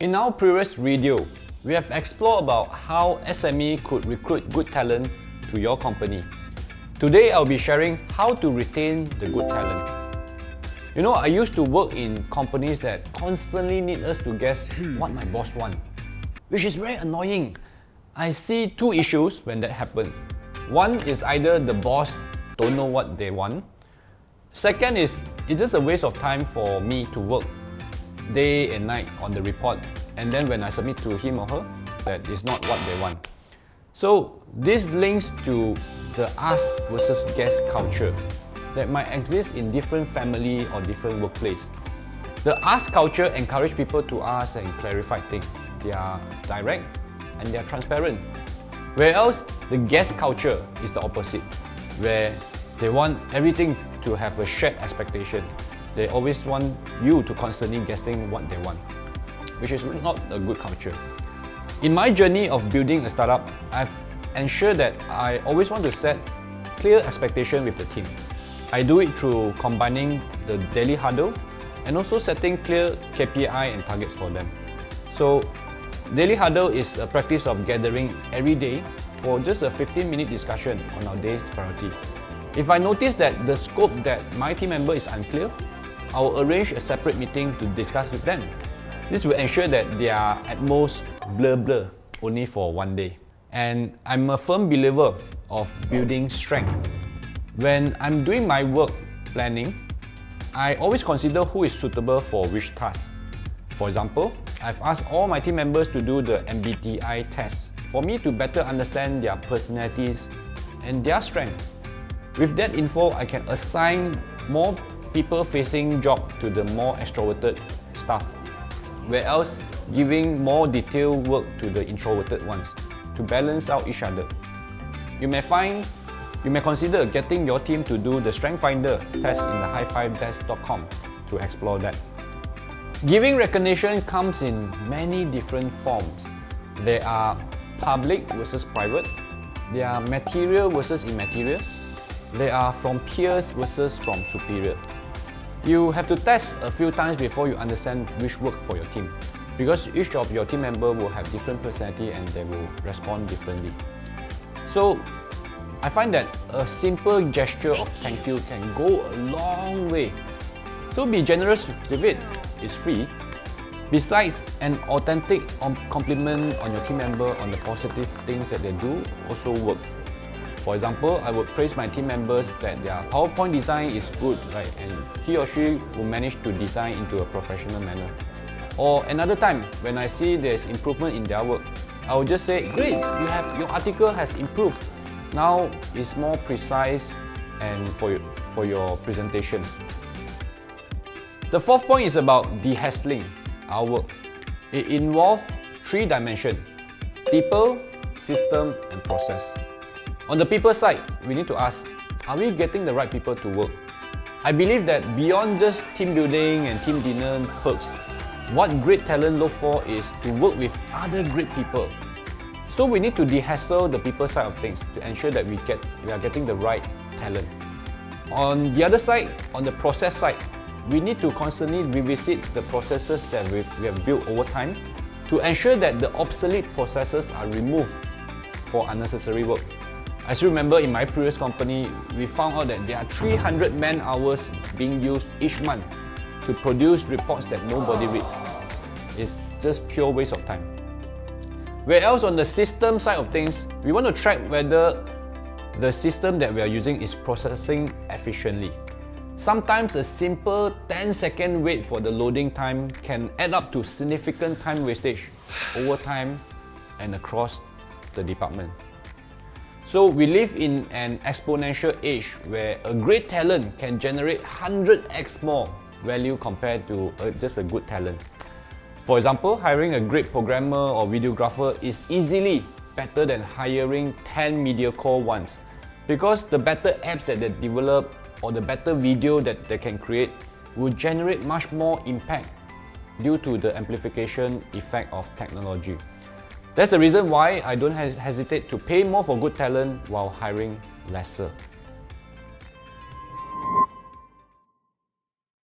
In our previous video, we have explored about how SME could recruit good talent to your company. Today, I'll be sharing how to retain the good talent. You know, I used to work in companies that constantly need us to guess what my boss wants, which is very annoying. I see two issues when that happens. One is either the boss don't know what they want. Second is, it's just a waste of time for me to work day and night on the report, and then when I submit to him or her, that is not what they want. So this links to the ask versus guess culture that might exist in different family or different workplace. The ask culture encourages people to ask and clarify things. They are direct and they are transparent. Whereas the guess culture is the opposite, where they want everything to have a shared expectation. They always want you to constantly guessing what they want, which is not a good culture. In my journey of building a startup, I've ensured that I always want to set clear expectation with the team. I do it through combining the daily huddle and also setting clear KPI and targets for them. So, daily huddle is a practice of gathering every day for just a 15-minute discussion on our day's priority. If I notice that the scope that my team member is unclear, I will arrange a separate meeting to discuss with them. This will ensure that they are at most blur only for one day. And I'm a firm believer of building strength. When I'm doing my work planning, I always consider who is suitable for which task. For example, I've asked all my team members to do the MBTI test for me to better understand their personalities and their strengths. With that info, I can assign more people-facing job to the more extroverted staff, whereas giving more detailed work to the introverted ones to balance out each other. You may consider getting your team to do the Strength Finder test in the high5desk.com to explore that. Giving recognition comes in many different forms. There are public versus private. There are material versus immaterial. There are from peers versus from superior. You have to test a few times before you understand which work for your team, because each of your team member will have different personality and they will respond differently. So I find that a simple gesture of thank you can go a long way. So be generous with it. It's free. Besides, an authentic compliment on your team member on the positive things that they do also works. For example, I would praise my team members that their PowerPoint design is good, right? And he or she will manage to design into a professional manner. Or another time, when I see there's improvement in their work, I will just say, great, your article has improved. Now it's more precise and for your presentation. The fourth point is about dehassling our work. It involves three dimensions: people, system, and process. On the people side, we need to ask, are we getting the right people to work? I believe that beyond just team building and team dinner perks, what great talent look for is to work with other great people. So we need to dehassle the people side of things to ensure that we are getting the right talent. On the other side, on the process side, we need to constantly revisit the processes that we have built over time to ensure that the obsolete processes are removed for unnecessary work. As you remember, in my previous company, we found out that there are 300 man-hours being used each month to produce reports that nobody reads. It's just pure waste of time. Whereas on the system side of things, we want to track whether the system that we are using is processing efficiently. Sometimes a simple 10-second wait for the loading time can add up to significant time wastage over time and across the department. So we live in an exponential age where a great talent can generate 100x more value compared to just a good talent. For example, hiring a great programmer or videographer is easily better than hiring 10 mediocre ones, because the better apps that they develop or the better video that they can create will generate much more impact due to the amplification effect of technology. That's the reason why I don't hesitate to pay more for good talent while hiring lesser.